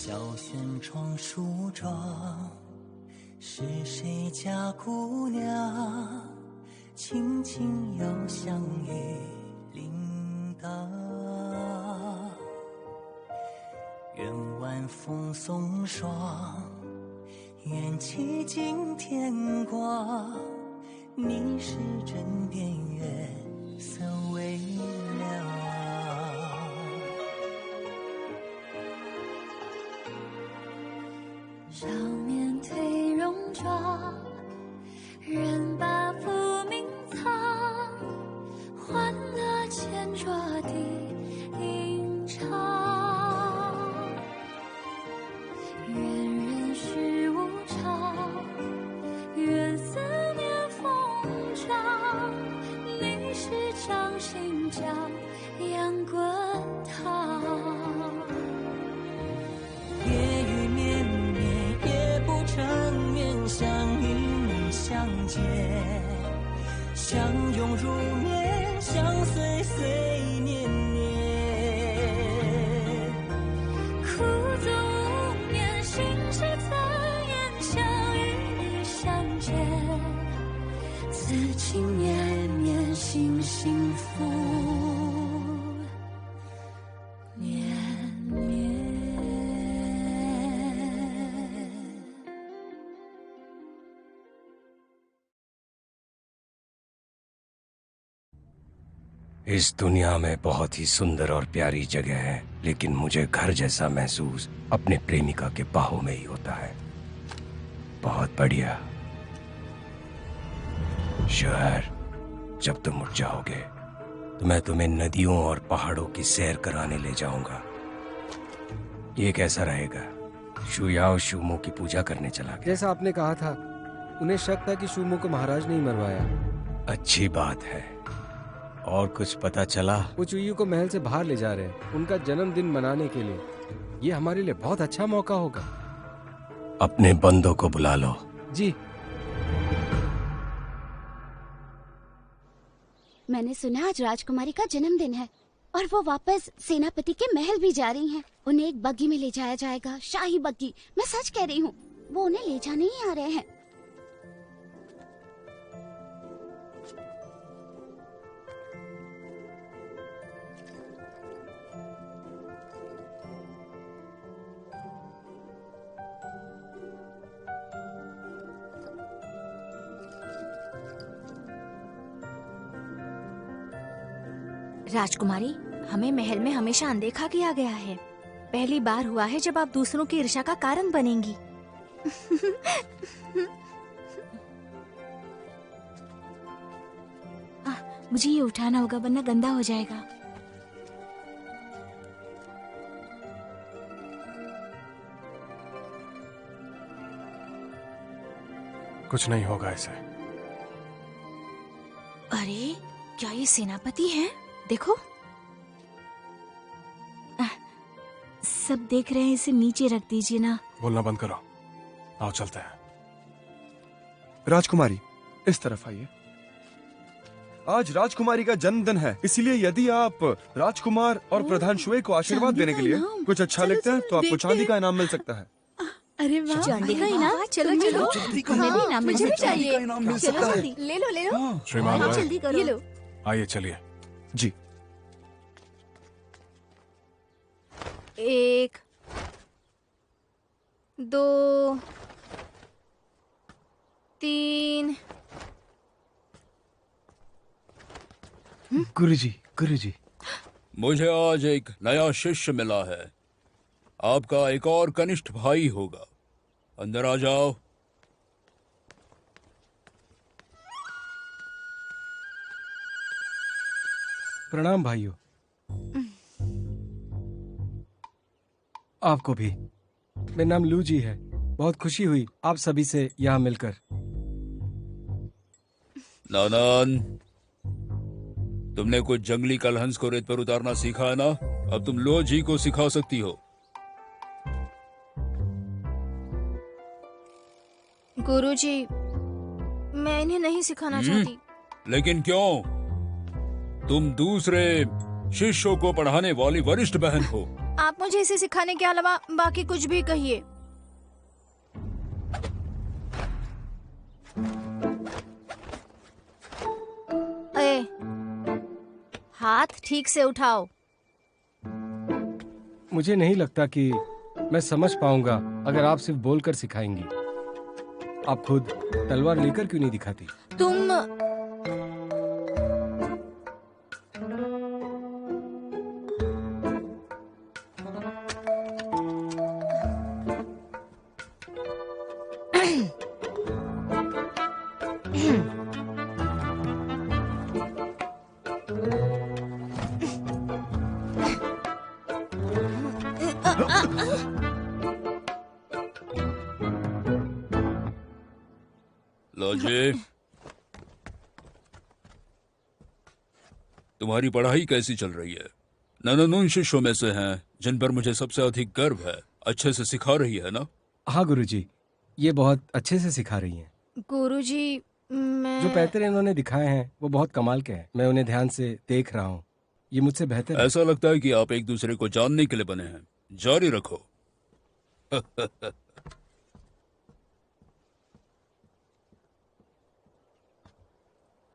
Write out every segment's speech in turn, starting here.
小轩窗梳妆，是谁家姑娘轻轻摇香于铃铛？愿晚风送霜，愿期尽天光，你是枕边月色微凉。少年褪戎装，人把浮名藏，欢乐前桌的吟唱。愿人世无常，愿思念风长，你是掌心将阳滚烫。夜雨绵绵，夜不成眠，想与你相见，相拥如眠，相随随年年。苦纵无眠，心事怎言？想与你相见，此情绵绵，心幸福绵绵。इस दुनिया में बहुत ही सुंदर और प्यारी जगह है, लेकिन मुझे घर जैसा महसूस अपने प्रेमिका के बाहों में ही होता है। बहुत बढ़िया। शहर, जब तुम उठ जाओगे तो मैं तुम्हें नदियों और पहाड़ों की सैर कराने ले जाऊंगा। ये कैसा रहेगा? शुयाओ शुमो की पूजा करने चला गया। जैसा आपने कहा था, उन्हें शक था कि शुमो को महाराज ने ही मरवाया। अच्छी बात है। और कुछ पता चला? वो चुईयू को महल से बाहर ले जा रहे हैं, उनका जन्मदिन मनाने के लिए। ये हमारे लिए बहुत अच्छा मौका होगा। अपने बंदों को बुला लो। जी। मैंने सुना आज राजकुमारी का जन्मदिन है और वो वापस सेनापति के महल भी जा रही हैं। उन्हें एक बग्गी में ले जाया जाएगा, शाही बग्गी। मैं सच कह रही हूँ, वो उन्हें ले जाने ही आ रहे हैं। राजकुमारी, हमें महल में हमेशा अनदेखा किया गया है। पहली बार हुआ है जब आप दूसरों की ईर्ष्या का कारण बनेंगी। मुझे ये उठाना होगा वरना गंदा हो जाएगा। कुछ नहीं होगा इसे। अरे, क्या ये सेनापति हैं? देखो, सब देख रहे हैं, इसे नीचे रख दीजिए ना। बोलना बंद करो, आओ चलते हैं। राजकुमारी, इस तरफ आइए। आज राजकुमारी का जन्मदिन है, इसलिए यदि आप राजकुमार और प्रधान शुए को आशीर्वाद देने के लिए कुछ अच्छा लिखते हैं तो आपको चांदी का इनाम मिल सकता है। अरे वाह, चांदी का इनाम? चलो चलो, हमें भी इनाम, मुझे भी चाहिए। चलो जल्दी, ले लो ले लो। श्रीमान, जल्दी करो। ये लो। आइए चलिए। जी। 1 2 3। गुरुजी, गुरुजी। मुझे आज एक नया शिष्य मिला है। आपका एक और कनिष्ठ भाई होगा। अंदर आ जाओ। प्रणाम भाइयों। आपको भी। मेरा नाम लू जी है। बहुत खुशी हुई आप सभी से यहाँ मिलकर। नानान, तुमने कुछ जंगली कलहंस को रेत पर उतारना सीखा है ना? अब तुम लो जी को सिखा सकती हो। गुरुजी, मैं इन्हें नहीं सिखाना चाहती। लेकिन क्यों? तुम दूसरे शिष्यों को पढ़ाने वाली वरिष्ठ बहन हो। आप मुझे इसे सिखाने के अलावा बाकी कुछ भी कहिए। हाथ ठीक से उठाओ। मुझे नहीं लगता कि मैं समझ पाऊंगा अगर आप सिर्फ बोलकर सिखाएंगी। आप खुद तलवार लेकर क्यों नहीं दिखाती? तुम लो जी, तुम्हारी पढ़ाई कैसी चल रही है? ननन उन शिष्यों में से हैं जिन पर मुझे सबसे अधिक गर्व है। अच्छे से सिखा रही है ना? हाँ गुरुजी, ये बहुत अच्छे से सिखा रही हैं। गुरुजी, मैं जो पैतरे इन्होंने दिखाए हैं वो बहुत कमाल के हैं। मैं उन्हें ध्यान से देख रहा हूँ। ये मुझसे बेहतर है। ऐसा लगता है कि आप एक दूसरे को जानने के लिए बने हैं। जारी रखो।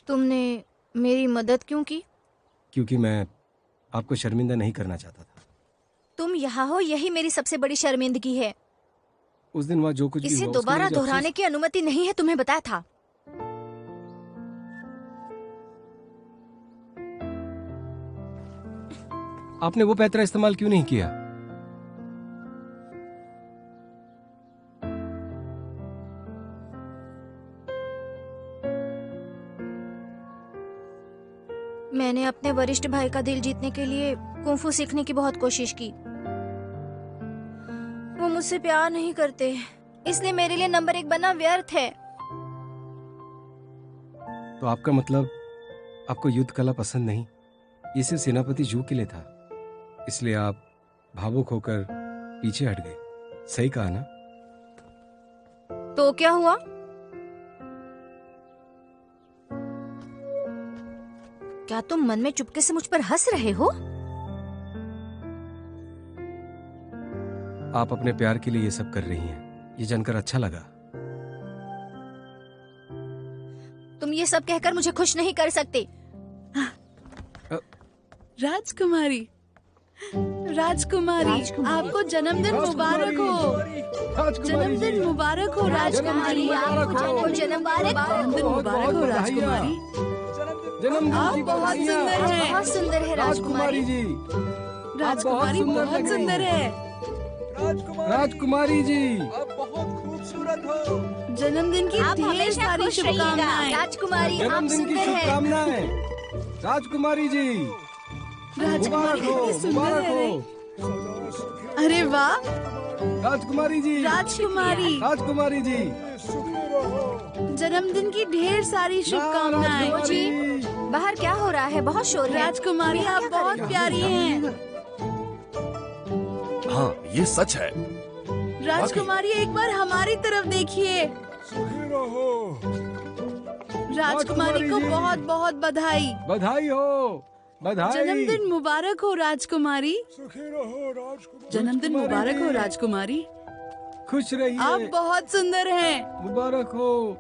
तुमने मेरी मदद क्यों की? क्योंकि मैं आपको शर्मिंदा नहीं करना चाहता था। तुम यहाँ हो, यही मेरी सबसे बड़ी शर्मिंदगी है। उस दिन वहाँ जो कुछ भी इसे हुआ, उसके दोबारा लिए मुझे दोहराने की अनुमति नहीं है, तुम्हें बताया था। आपने वो पैतरा इस्तेमाल क्यों नहीं किया? मैंने अपने वरिष्ठ भाई का दिल जीतने के लिए कुंफू सीखने की बहुत कोशिश की। वो मुझसे प्यार नहीं करते, इसलिए मेरे लिए नंबर 1 बनना व्यर्थ है। तो आपका मतलब आपको युद्ध कला पसंद नहीं? ये सिर्फ सेनापति जू के लिए था, इसलिए आप भावुक होकर पीछे हट गए। सही कहा ना? तो क्या हुआ? क्या तुम मन में चुपके से मुझ पर हंस रहे हो? आप अपने प्यार के लिए ये सब कर रही हैं, ये जानकर अच्छा लगा। तुम ये सब कहकर मुझे खुश नहीं कर सकते। राजकुमारी, राजकुमारी, आपको जन्मदिन मुबारक हो। जन्मदिन मुबारक हो राजकुमारी, आपको जन्मदिन मुबारक हो राजकुमारी। आप बहुत सुंदर हैं। बहुत सुंदर है राजकुमारी जी। राजकुमारी बहुत सुंदर है। राजकुमारी जी, आप बहुत खूबसूरत हो। जन्मदिन की आप ढेर हमेशा सारी खुश रहिएगा। शुभकामनाएं। राजकुमारी, आप जन्मदिन की सुंदर हैं। शुभकामनाएं। राजकुमारी जी, राजकुमारी मुबारक हो, कितनी सुंदर मुबारक है। हो। अरे वाह, राजकुमारी जी, राजकुमारी, राजकुमारी जी, जन्मदिन की ढेर सारी शुभकामनाएं। राजकुमारी। बाहर क्या हो रहा है? बहुत शोर है। राजकुमारी, आप बहुत प्यारी हैं। हाँ, ये सच है। राजकुमारी, एक बार हमारी तरफ देखिए। राजकुमारी को बहुत बहुत बधाई। बधाई हो, बधाई। जन्मदिन मुबारक हो राजकुमारी। जन्मदिन मुबारक हो राजकुमारी। खुश रहिए। आप बहुत सुंदर हैं। मुबारक हो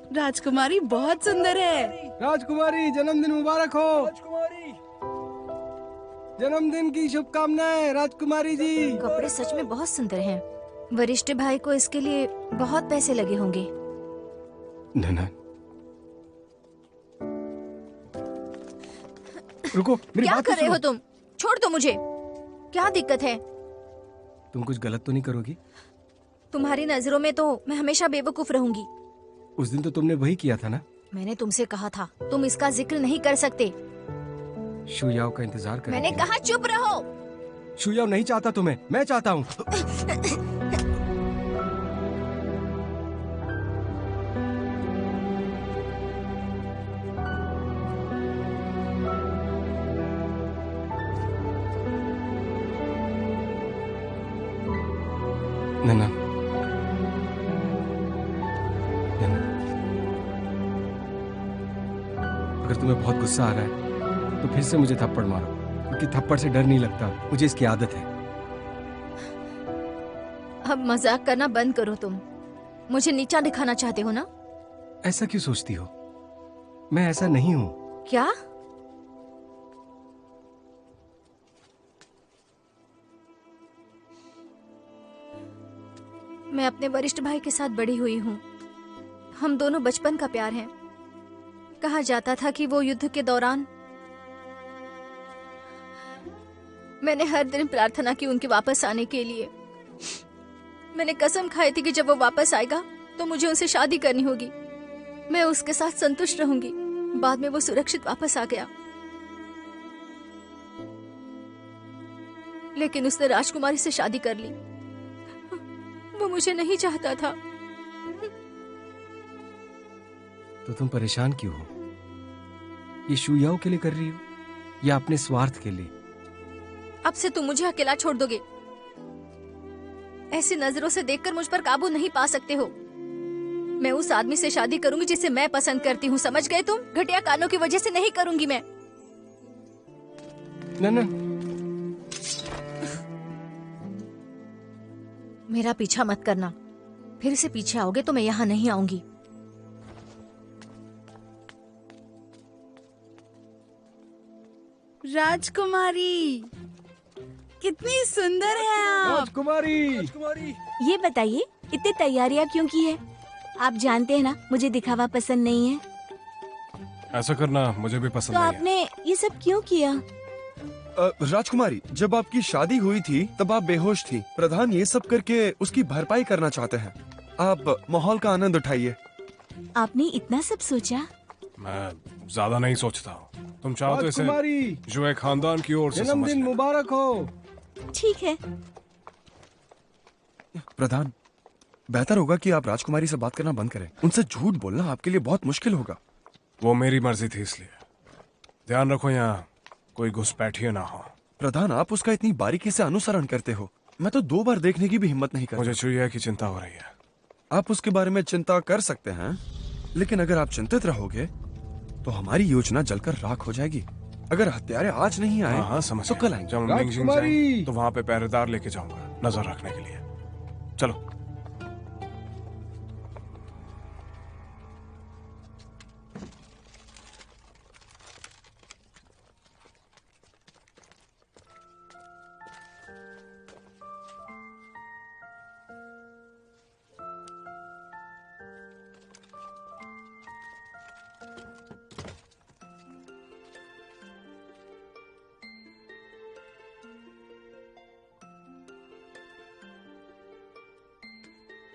राजकुमारी, बहुत सुंदर है। राजकुमारी, जन्मदिन मुबारक हो। जन्मदिन की शुभकामनाएं राजकुमारी जी। कपड़े सच में बहुत सुंदर हैं। वरिष्ठ भाई को इसके लिए बहुत पैसे लगे होंगे। ननन, रुको, मेरी क्या बात तो कर रहे हो सुनो। तुम? छोड़ दो मुझे। क्या दिक्कत है? तुम कुछ गलत तो नहीं करोगी? तुम्हारी नजरों में तो मैं हमेशा बेवकूफ रहूंगी। उस दिन तो तुमने वही किया था ना? मैंने तुमसे कहा था तुम इसका जिक्र नहीं कर सकते। शुयाओ का इंतजार कर। मैंने कहा चुप रहो। शुयाओ नहीं चाहता तुम्हें, मैं चाहता हूँ। नन्ना, नन्ना, अगर तुम्हें बहुत गुस्सा आ रहा है तो फिर से मुझे थप्पड़ मारो। क्योंकि थप्पड़ से डर नहीं लगता, मुझे इसकी आदत है। अब मजाक करना बंद करो तुम। मुझे नीचा दिखाना चाहते हो ना? ऐसा क्यों सोचती हो? मैं ऐसा नहीं हूं। क्या? मैं अपने वरिष्ठ भाई के साथ बड़ी हुई हूँ। हम दोनों बचपन का प्यार है। कहा जाता था कि वो युद्ध के दौरान मैंने हर दिन प्रार्थना की उनके वापस आने के लिए। मैंने कसम खाई थी कि जब वो वापस आएगा तो मुझे उनसे शादी करनी होगी। मैं उसके साथ संतुष्ट रहूंगी। बाद में वो सुरक्षित वापस आ गया, लेकिन उसने राजकुमारी से शादी कर ली। वो मुझे नहीं चाहता था। तो तुम परेशान क्यों हो? ये शुयाओ के लिए कर रही हो या अपने स्वार्थ के लिए? अब से तुम मुझे अकेला छोड़ दोगे? ऐसी नजरों से देखकर मुझ पर काबू नहीं पा सकते हो। मैं उस आदमी से शादी करूंगी जिसे मैं पसंद करती हूँ, समझ गए तुम? घटिया कानों की वजह से नहीं करूंगी मैं। ना। मेरा पीछा मत करना। फिर से पीछे आओगे तो मैं यहाँ नहीं आऊंगी। राजकुमारी, कितनी सुंदर है आप। राजकुमारी। ये बताइए, इतनी तैयारियां क्यों की है? आप जानते हैं ना मुझे दिखावा पसंद नहीं है। ऐसा करना मुझे भी पसंद तो नहीं है। आपने ये सब क्यों किया? राजकुमारी, जब आपकी शादी हुई थी तब आप बेहोश थी। प्रधान ये सब करके उसकी भरपाई करना चाहते हैं। आप माहौल का आनंद उठाइए। आपने इतना सब सोचा? मैं ज्यादा नहीं सोचता हूँ। तुम चाहो तो इसे जो एक खानदान की ओर से समझ जन्मदिन लें। मुबारक हो। ठीक है। प्रधान, बेहतर होगा कि आप राजकुमारी से बात करना बंद करें। उनसे झूठ बोलना आपके लिए बहुत मुश्किल होगा। वो मेरी मर्जी थी, इसलिए ध्यान रखो यहाँ कोई घुसपैठिए ना हो। प्रधान, आप उसका इतनी बारीकी से अनुसरण करते हो। मैं तो 2 बार देखने की भी हिम्मत नहीं करता। मुझे चुईया की चिंता हो रही है। आप उसके बारे में चिंता कर सकते हैं, लेकिन अगर आप चिंतित रहोगे तो हमारी योजना जलकर राख हो जाएगी। अगर हत्यारे आज नहीं आए हाँ, समझ तो गया। कल आएंगे। जब हम लिंगजिंग जाएं, तो वहाँ पे पहरेदार लेके जाऊंगा नजर रखने के लिए। चलो।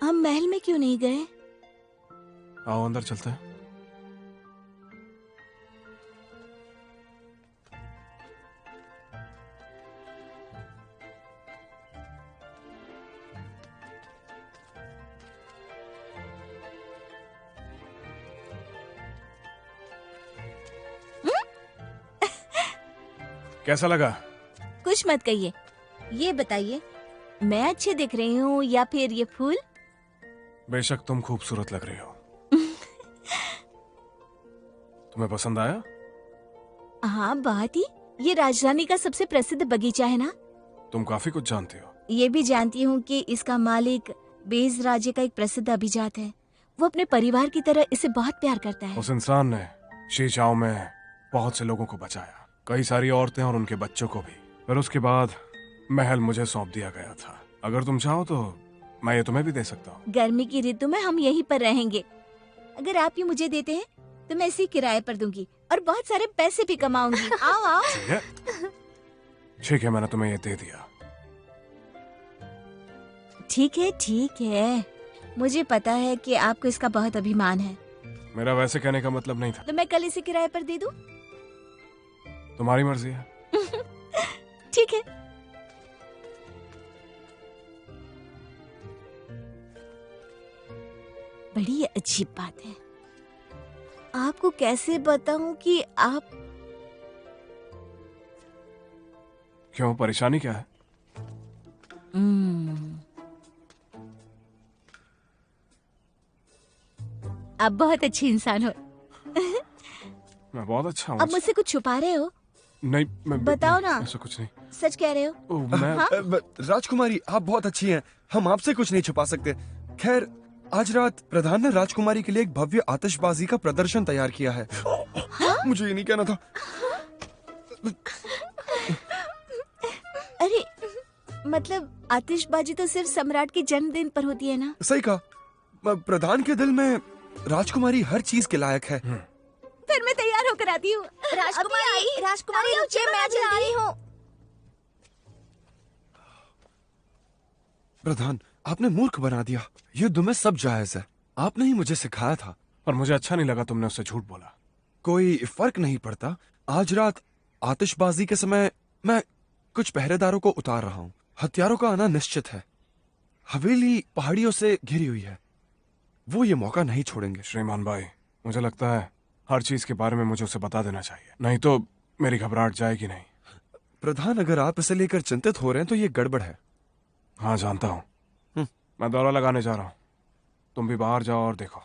हम महल में क्यों नहीं गए? आओ अंदर चलते हैं। कैसा लगा? कुछ मत कहिए। ये बताइए, मैं अच्छी दिख रही हूँ या फिर ये फूल? बेशक तुम खूबसूरत लग रही हो। तुम्हें पसंद आया? हाँ, बहुत ही। ये राजधानी का सबसे प्रसिद्ध बगीचा है ना? तुम काफी कुछ जानती हो। ये भी जानती हूँ कि इसका मालिक बेज राज्य का एक प्रसिद्ध अभिजात है। वो अपने परिवार की तरह इसे बहुत प्यार करता है। उस इंसान ने शीशाओं में बहुत से लोगों को बचाया, कई सारी औरतें और उनके बच्चों को भी। फिर उसके बाद महल मुझे सौंप दिया गया था। अगर तुम चाहो तो मैं ये तुम्हें भी दे सकता हूँ। गर्मी की ऋतु में हम यहीं पर रहेंगे। अगर आप ये मुझे देते हैं तो मैं इसी किराए पर दूंगी और बहुत सारे पैसे भी कमाऊंगी। आओ आओ। ठीक है, मैंने तुम्हें ये दे दिया। ठीक है। मुझे पता है कि आपको इसका बहुत अभिमान है। मेरा वैसे कहने का मतलब नहीं था। तो मैं कल इसे किराए पर दे दूं? तुम्हारी मर्जी है। ठीक है। बड़ी अजीब बात है। आपको कैसे बताऊं कि आप... क्यों, परेशानी क्या है? आप बहुत अच्छे इंसान हो। मैं बहुत अच्छा हूँ। अब मुझसे कुछ छुपा रहे हो? नहीं बताओ ना। ऐसा कुछ नहीं। सच कह रहे हो? राजकुमारी आप बहुत अच्छी हैं, हम आपसे कुछ नहीं छुपा सकते। खैर आज रात प्रधान ने राजकुमारी के लिए एक भव्य आतिशबाजी का प्रदर्शन तैयार किया है। मुझे ये नहीं कहना था। अरे मतलब आतिशबाजी तो सिर्फ सम्राट के जन्मदिन पर होती है ना? सही कहा। प्रधान के दिल में राजकुमारी हर चीज के लायक है। फिर मैं तैयार होकर आती हूँ। राजकुमारी मैं जा रही हूँ। प्रधान आपने मूर्ख बना दिया। युद्ध में सब जायज है, आपने ही मुझे सिखाया था। और मुझे अच्छा नहीं लगा तुमने उससे झूठ बोला। कोई फर्क नहीं पड़ता। आज रात आतिशबाजी के समय मैं कुछ पहरेदारों को उतार रहा हूँ। हथियारों का आना निश्चित है। हवेली पहाड़ियों से घिरी हुई है, वो ये मौका नहीं छोड़ेंगे। श्रीमान भाई मुझे लगता है हर चीज के बारे में मुझे उसे बता देना चाहिए, नहीं तो मेरी घबराहट जाएगी नहीं। प्रधान अगर आप इसे लेकर चिंतित हो रहे हैं तो ये गड़बड़ है। हाँ जानता हूँ। मैं दौरा लगाने जा रहा हूँ, तुम भी बाहर जाओ और देखो।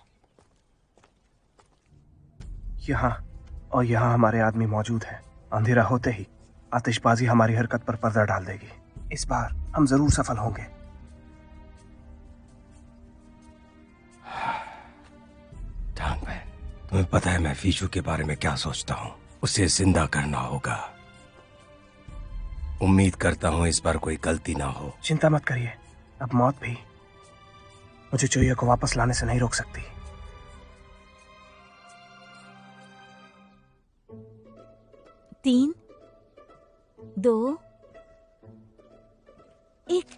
यहाँ हमारे आदमी मौजूद हैं। अंधेरा होते ही आतिशबाजी हमारी हरकत पर पर्दा डाल देगी। इस बार हम जरूर सफल होंगे। टांग बहन, तुम्हें पता है मैं फीचू के बारे में क्या सोचता हूँ? उसे जिंदा करना होगा। उम्मीद करता हूँ इस बार कोई गलती ना हो। चिंता मत करिए, अब मौत भी मुझे चोइया को वापस लाने से नहीं रोक सकती। तीन, 2, 1।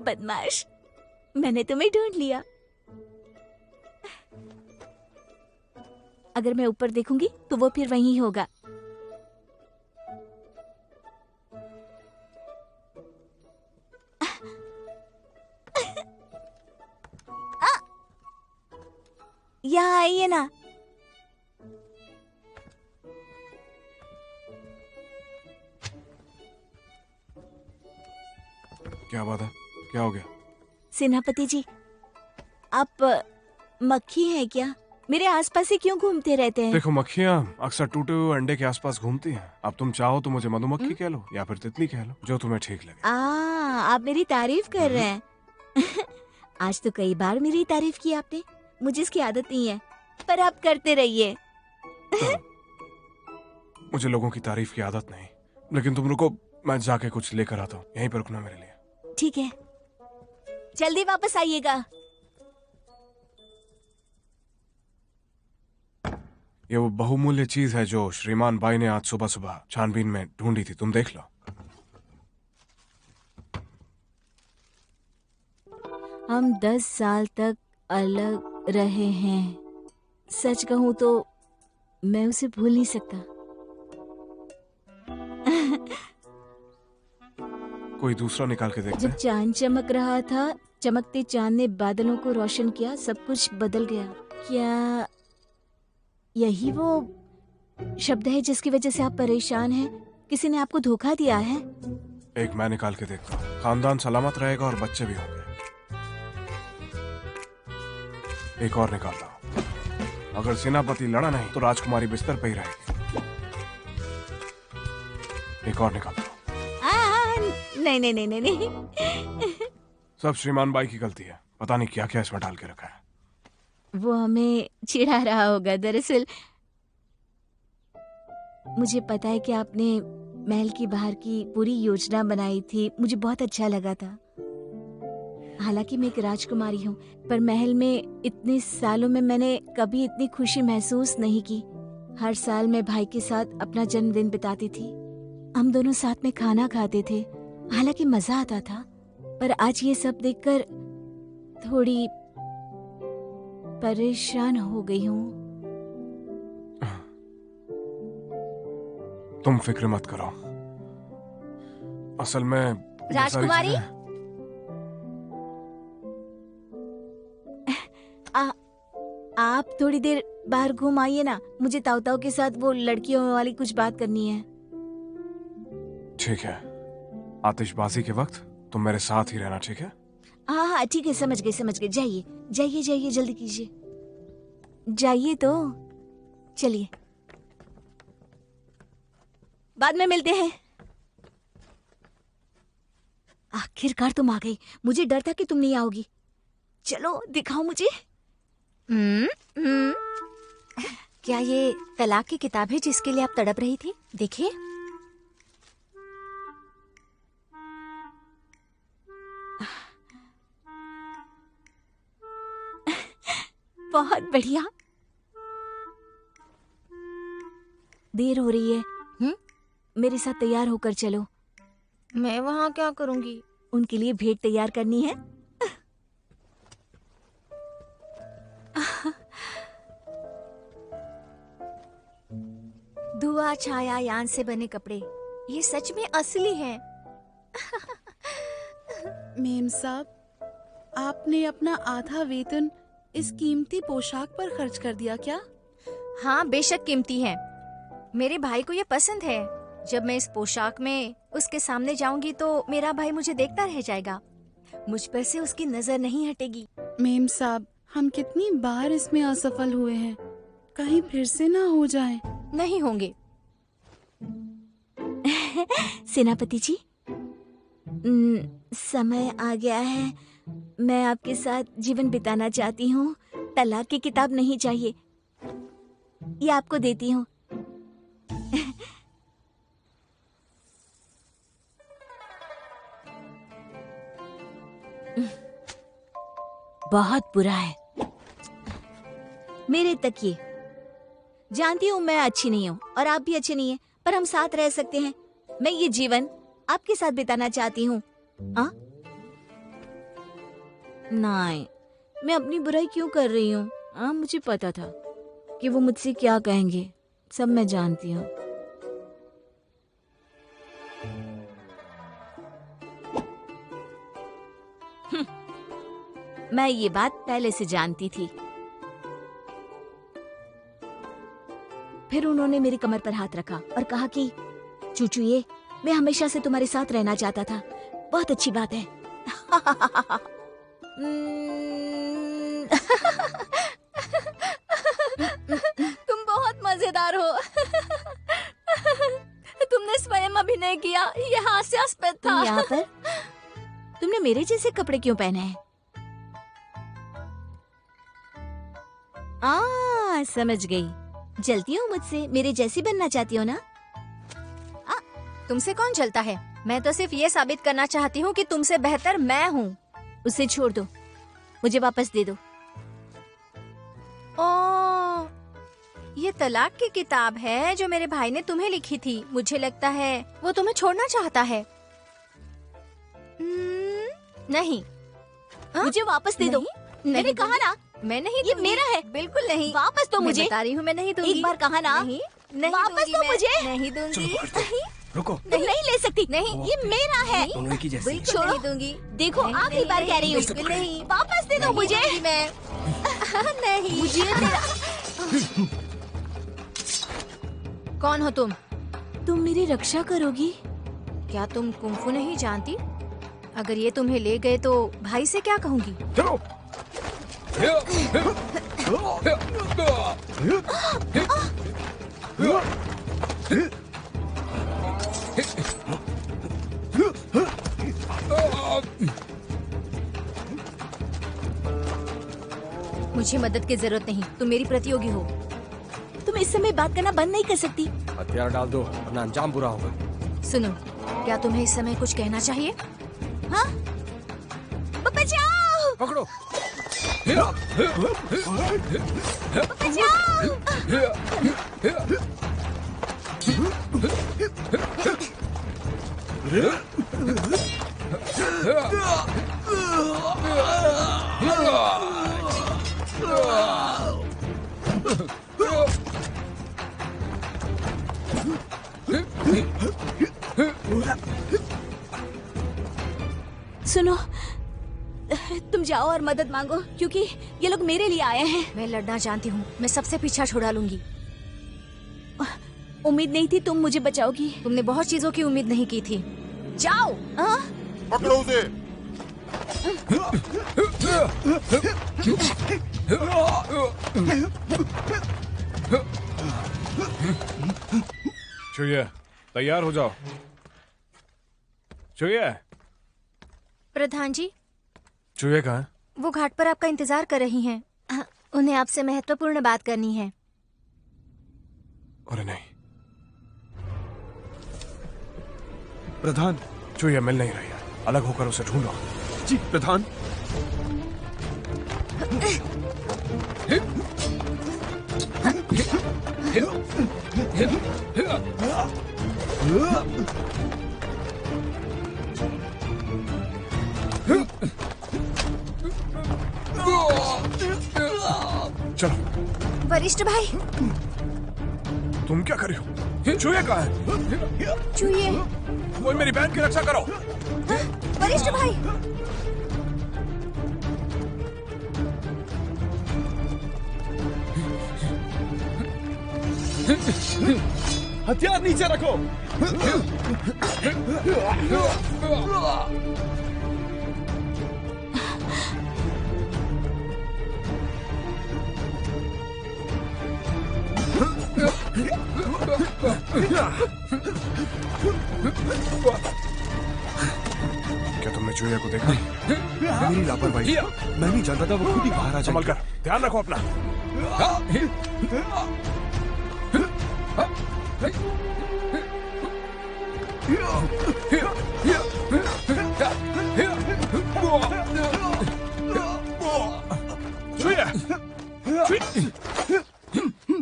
बदमाश, मैंने तुम्हें ढूंढ लिया। अगर मैं ऊपर देखूंगी तो वो फिर वहीं होगा। यहाँ आइए ना। क्या बात है, क्या हो गया? सेनापति जी, आप मक्खी हैं क्या? मेरे आसपास ही क्यों घूमते रहते हैं? देखो मक्खियाँ अक्सर टूटे हुए अंडे के आसपास घूमती हैं। अब तुम चाहो तो मुझे मधुमक्खी कह लो या फिर तितली कह लो, जो तुम्हें ठीक लगे। आप मेरी तारीफ कर रहे हैं। आज तो कई बार मेरी तारीफ की आपने। मुझे इसकी आदत नहीं है, पर आप करते रहिए। मुझे लोगों की तारीफ की आदत नहीं, लेकिन तुम रुको, मैं जाके कुछ लेकर आता हूँ। यहीं पर रुकना मेरे लिए। ठीक है, जल्दी वापस आइएगा। ये वो बहुमूल्य चीज है जो श्रीमान बाई ने आज सुबह सुबह छानबीन में ढूंढी थी, तुम देख लो। हम 10 साल तक अलग रहे हैं। सच कहूं तो मैं उसे भूल नहीं सकता। कोई दूसरा निकाल के देखते जब हैं। चांद चमक रहा था, चमकते चांद ने बादलों को रोशन किया, सब कुछ बदल गया। क्या यही वो शब्द है जिसकी वजह से आप परेशान हैं? किसी ने आपको धोखा दिया है? एक मैं निकाल के देखता हूँ। खानदान सलामत रहेगा और बच्चे भी होंगे। एक और निकालता हूँ। अगर सेनापति लड़ा नहीं तो राजकुमारी बिस्तर पे ही रहेगी। एक और निकालता हूँ। नहीं। सब श्रीमान बाई की गलती है। पता नहीं क्या क्या इसमें डाल के रखा है। वो हमें चिढ़ा रहा होगा। दरअसल मुझे पता है कि आपने महल की बाहर की पूरी योजना बनाई थी। मुझे बहुत अच्छा लगा था। हालांकि मैं एक राजकुमारी हूँ, पर महल में इतने सालों में मैंने कभी इतनी खुशी महसूस नहीं की। हर साल मैं भाई के साथ अपना जन्मदिन बिताती थी। हम दोनों साथ में खाना खाते थे। हालांकि मजा आता था, पर आज ये सब देखकर थोड़ी परेशान हो गई हूँ। तुम फिक्र मत करो। असल में राजकुमारी, आप थोड़ी देर बाहर घूम आइए ना। मुझे ताऊ ताऊ के साथ वो लड़कियों वाली कुछ बात करनी है। ठीक है, आतिशबाजी के वक्त तुम मेरे साथ ही रहना, ठीक है? हाँ ठीक है, समझ गए। जाइए जल्दी कीजिए। जाइए तो। चलिए, बाद में मिलते हैं। आखिरकार तुम आ गई। मुझे डर था कि तुम नहीं आओगी। चलो दिखाओ मुझे। क्या ये तलाक की किताब है जिसके लिए आप तड़प रही थी? देखिए। बहुत बढ़िया। देर हो रही है। मेरे साथ तैयार होकर चलो। मैं वहाँ क्या करूँगी? उनके लिए भेंट तैयार करनी है। धुआं छाया यान से बने कपड़े, ये सच में असली हैं। मेम साहब, आपने अपना आधा वेतन इस कीमती पोशाक पर खर्च कर दिया क्या? हाँ, बेशक कीमती है। मेरे भाई को ये पसंद है। जब मैं इस पोशाक में उसके सामने जाऊंगी तो मेरा भाई मुझे देखता रह जाएगा। मुझ पर से उसकी नजर नहीं हटेगी। मेम साहब, हम कितनी बार इसमें असफल हुए हैं, कहीं फिर से ना हो जाए। नहीं होंगे। सेनापति जी, समय आ गया है। मैं आपके साथ जीवन बिताना चाहती हूँ। तलाक की किताब नहीं चाहिए, ये आपको देती हूँ। बहुत बुरा है। मेरे तकिए। जानती हूँ मैं अच्छी नहीं हूँ और आप भी अच्छे नहीं हैं, पर हम साथ रह सकते हैं। मैं ये जीवन आपके साथ बिताना चाहती हूँ। नहीं, मैं अपनी बुराई क्यों कर रही हूँ? मुझे पता था कि वो मुझसे क्या कहेंगे। सब मैं जानती हूँ। मैं ये बात पहले से जानती थी। फिर उन्होंने मेरी कमर पर हाथ रखा और कहा कि चूचू, ये मैं हमेशा से तुम्हारे साथ रहना चाहता था। बहुत अच्छी बात है। तुम बहुत मजेदार हो। तुमने स्वयं अभिनय किया, ये हास्यास्पद था। यहाँ पर तुमने मेरे जैसे कपड़े क्यों पहने हैं? समझ गई। जलती हो मुझसे, मेरे जैसी बनना चाहती हो ना? तुमसे कौन जलता है? मैं तो सिर्फ ये साबित करना चाहती हूँ कि तुमसे बेहतर मैं हूँ। उसे छोड़ दो, मुझे वापस दे दो। ओह, ये तलाक की किताब है जो मेरे भाई ने तुम्हें लिखी थी। मुझे लगता है वो तुम्हें छोड़ना चाहता है। नहीं, मुझे वापस दे दो। मैंने कहा ना, मैं नहीं। ये मेरा है। बिल्कुल नहीं। वापस दो मुझे। मैं बता रही हूँ, मैं नहीं दूंगी। एक बार कहा ना। नहीं वापस दो मुझे। नहीं दूंगी। रुको। तुम नहीं ले सकती। नहीं, ये मेरा है। दोनों की जैसी। बिल्कुल नहीं दूंगी। देखो, आखिरी बार कह रही हूँ। नहीं, वापस दे दो मुझे। मैं नहीं। मुझे मेरा। कौन हो तुम? तुम मेरी रक्षा करोगी? क्या तुम कुंफू नहीं जानती? अगर ये तुम्हें ले गए तो भाई से क्या कहूँगी? चलो। मुझे मदद की जरूरत नहीं, तुम मेरी प्रतियोगी हो। तुम इस समय बात करना बंद नहीं कर सकती। हथियार डाल दो वरना अंजाम बुरा होगा। सुनो, क्या तुम्हें इस समय कुछ कहना चाहिए? हाँ? बचाओ! पकड़ो। सुनो, तुम जाओ और मदद मांगो, क्योंकि ये लोग मेरे लिए आए हैं। मैं लड़ना जानती हूँ, मैं सबसे पीछा छुड़ा लूंगी। उम्मीद नहीं थी तुम मुझे बचाओगी। तुमने बहुत चीजों की उम्मीद नहीं की थी। जाओ। पकड़ो उसे। चुहिए, तैयार हो जाओ। चुहिए। प्रधान जी, चुहिए कहाँ है? वो घाट पर आपका इंतजार कर रही हैं। उन्हें आपसे महत्वपूर्ण बात करनी है। अरे नहीं, प्रधान। चुहिए मिल नहीं रही है, अलग होकर उसे ढूंढो। जी प्रधान। चलो। वरिष्ठ भाई, तुम क्या कर रही हो? चुहिए कहाँ है? चुहिए। कोई मेरी बहन की रक्षा करो। वरिष्ठ भाई। हथियार नीचे रखो। क्या तुमने चुहिया को देखा? मेरी लापरवाही, मैं नहीं जानता था वो खुद ही बाहर आ संभल जाएगा। कर, ध्यान रखो अपना।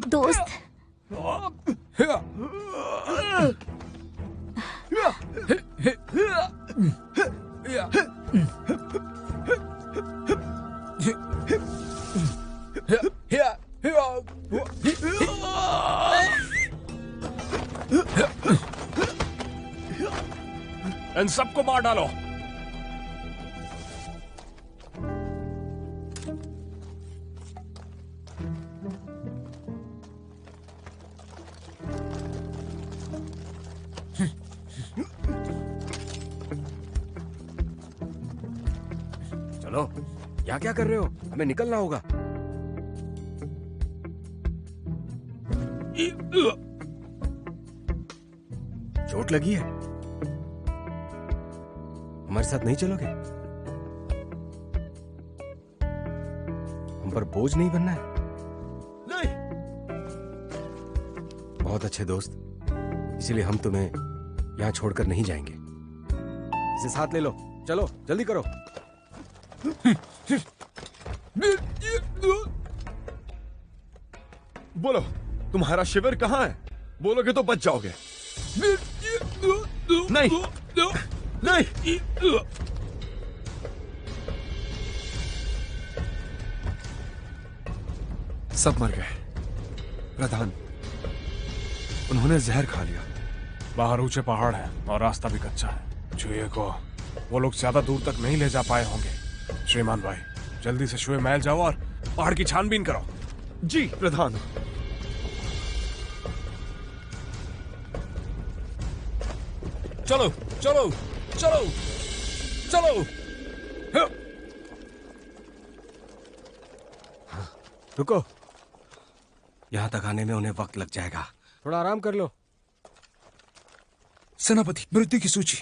दोस्त, इन सबको मार डालो। चलो, यहाँ क्या कर रहे हो? हमें निकलना होगा। चोट लगी है? हमारे साथ नहीं चलोगे? हम पर बोझ नहीं बनना है? नहीं। बहुत अच्छे दोस्त, इसीलिए हम तुम्हें यहां छोड़कर नहीं जाएंगे। इसे साथ ले लो। चलो, जल्दी करो। बोलो, तुम्हारा शिविर कहाँ है? बोलोगे तो बच जाओगे। नहीं, नहीं। सब मर गए प्रधान, उन्होंने जहर खा लिया। बाहर ऊंचे पहाड़ हैं और रास्ता भी कच्चा है। चुहिए को वो लोग ज्यादा दूर तक नहीं ले जा पाए होंगे। श्रीमान भाई, जल्दी से शुए महल जाओ और पहाड़ की छानबीन करो। जी प्रधान। चलो चलो चलो चलो। रुको, यहां तक आने में उन्हें वक्त लग जाएगा। थोड़ा आराम कर लो। सेनापति, मृत्यु की सूची।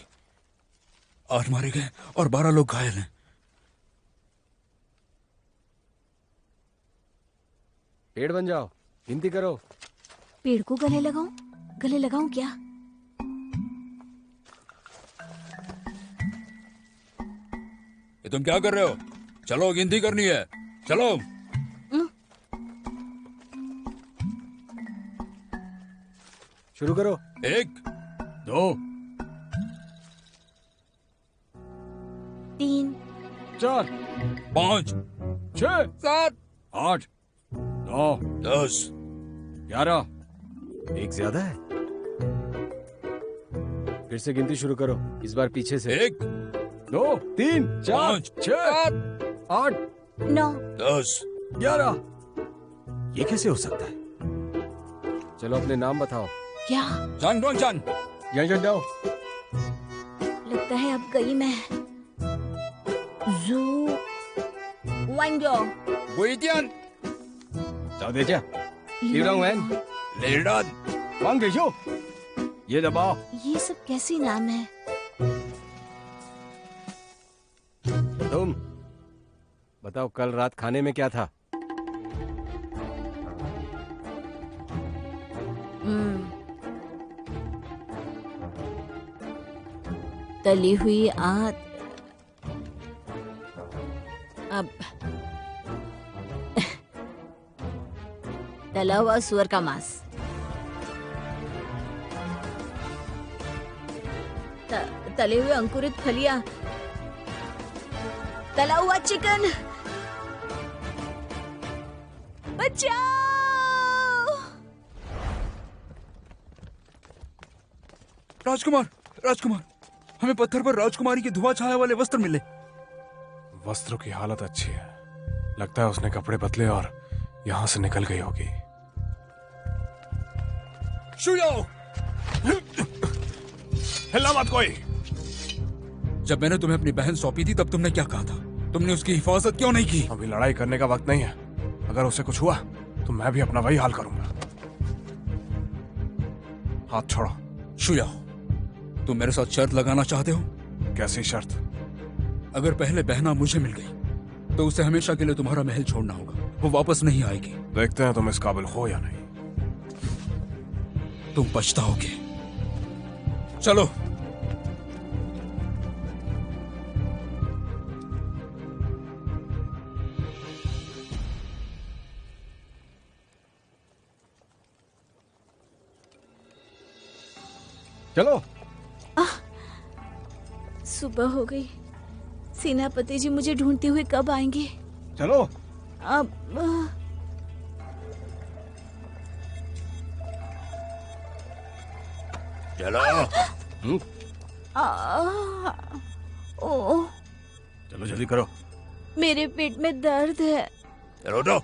8 मारे गए और 12 लोग घायल हैं। पेड़ बन जाओ, गिनती करो। पेड़ को गले लगाऊं? गले लगाऊं क्या? ये तुम क्या कर रहे हो? चलो, गिनती करनी है। चलो। शुरू करो। 1 2 3 4 5 6 7 8 9 10 11। एक ज्यादा है। फिर से गिनती शुरू करो, इस बार पीछे से। 1 2 3 4 5 6 8 9 10 11। ये कैसे हो सकता है? चलो, अपने नाम बताओ। क्या? चांग डोंग चांग। यहाँ जाओ। लगता है अब गई मैं। जू 弯jou，不一定。找对象，刘让文，雷人，王给秀，ये दबाओ। ये सब कैसे नाम है? तुम बताओ कल रात खाने में क्या था? तली हुई आंत, अब तला हुआ सुअर का मांस, तले हुए अंकुरित फलियां, तला हुआ चिकन। बचाओ! राजकुमार, राजकुमार, हमें पत्थर पर राजकुमारी के धुआं छाया वाले वस्त्र मिले। वस्त्रों की हालत अच्छी है, लगता है उसने कपड़े बदले और यहां से निकल गई होगी। शुयाओ, हिलना मत कोई। जब मैंने तुम्हें अपनी बहन सौंपी थी तब तुमने क्या कहा था? तुमने उसकी हिफाजत क्यों नहीं की? अभी लड़ाई करने का वक्त नहीं है। अगर उसे कुछ हुआ तो मैं भी अपना वही हाल करूंगा। हाथ छोड़ो। शुयाओ, तुम मेरे साथ शर्त लगाना चाहते हो? कैसी शर्त? अगर पहले बहना मुझे मिल गई तो उसे हमेशा के लिए तुम्हारा महल छोड़ना होगा। वो वापस नहीं आएगी। देखते हैं तुम इस काबिल हो या नहीं। तुम पछताओगे। चलो। चलो। सुबह हो गई। सेनापति जी मुझे ढूंढते हुए कब आएंगे? चलो। अब चलो। ओ, चलो जल्दी करो। मेरे पेट में दर्द है। चलो उठो।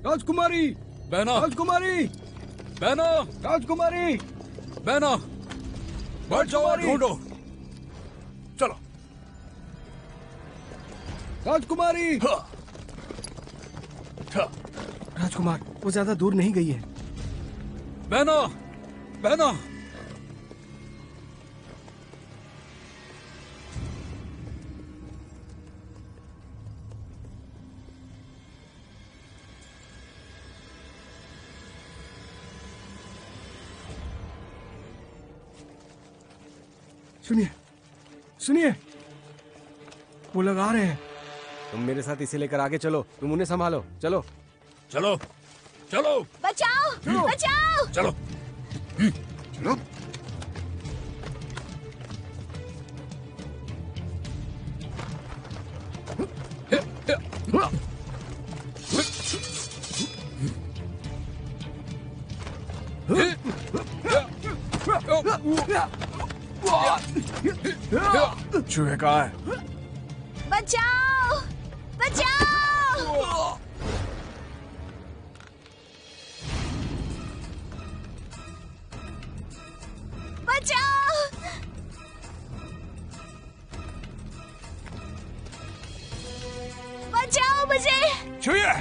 राजकुमारी, बहना, राजकुमारी, बहना, राजकुमारी, बहना, बढ़ जाओ और ढूंढो। चलो। राजकुमारी। राजकुमार, वो ज्यादा दूर नहीं गई है। बहना, बहना। सुनिए, सुनिए, वो लोग आ रहे हैं। तुम मेरे साथ इसे लेकर आगे चलो। तुम उन्हें संभालो। चलो, चलो, चलो। बचाओ, बचाओ। चलो, चलो। चूहे कहाँ है? बचाओ, बचाओ। बचाओ, बचाओ मुझे। चूहे!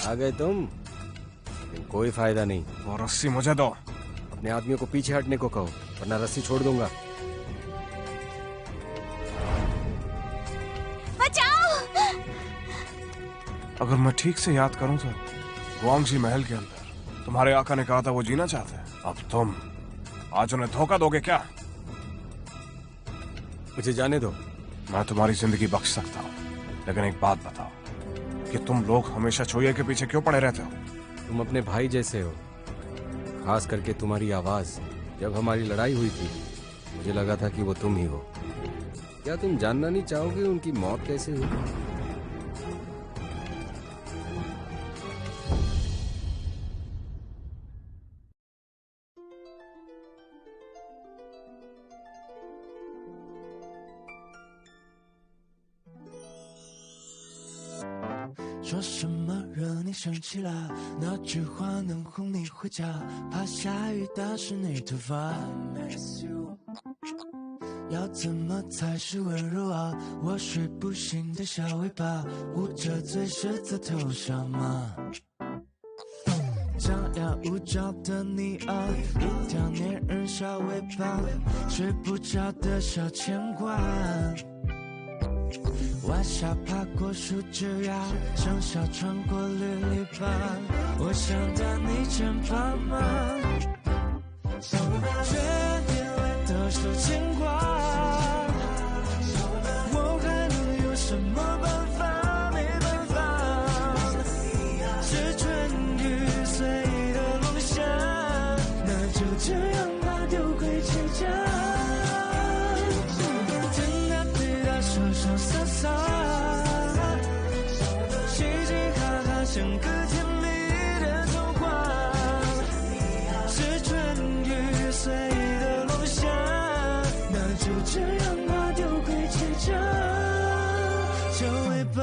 आ गए तुम, लेकिन कोई फायदा नहीं। वो रस्सी मुझे दो। अपने आदमियों को पीछे हटने को कहो, वरना रस्सी छोड़ दूंगा। बचाओ। अगर मैं ठीक से याद करूं तो गुआंगजी महल के अंदर तुम्हारे आका ने कहा था वो जीना चाहते हैं। अब तुम आज उन्हें धोखा दोगे क्या? मुझे जाने दो। मैं तुम्हारी जिंदगी बख्श सकता हूँ, लेकिन एक बात बताओ कि तुम लोग हमेशा चूहे के पीछे क्यों पड़े रहते हो? तुम अपने भाई जैसे हो। खास करके तुम्हारी आवाज जब हमारी लड़ाई हुई थी, मुझे लगा था कि वो तुम ही हो। क्या तुम जानना नहीं चाहोगे उनकी मौत कैसे हुई? 说什么惹你生气了？那句话能哄你回家，怕下雨打湿你头发。要怎么才是温柔啊？我睡不醒的小尾巴，捂着嘴是在偷笑吗？张牙舞爪的你啊，一条黏人小尾巴，睡不着的小牵挂。晚霞爬过树枝呀，盛夏穿过绿篱笆，我想到你肩膀吗？却因为都是牵挂，我还能有什么办法？没办法，是春雨随的落下，那就这样吧，丢回结痂。听他对他说说洒洒，嘻嘻哈哈像个甜蜜的童话，是春雨随的落下，那就这样吧，丢回结痂，小尾巴。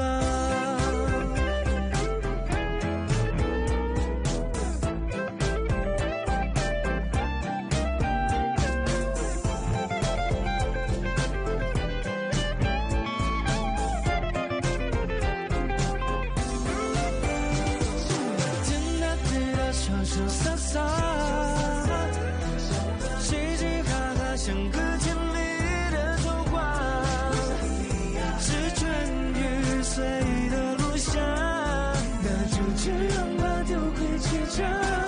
说说洒洒，嘻嘻哈哈像个甜蜜的童话，是春雨随的落下，那就这样吧，丢回结痂。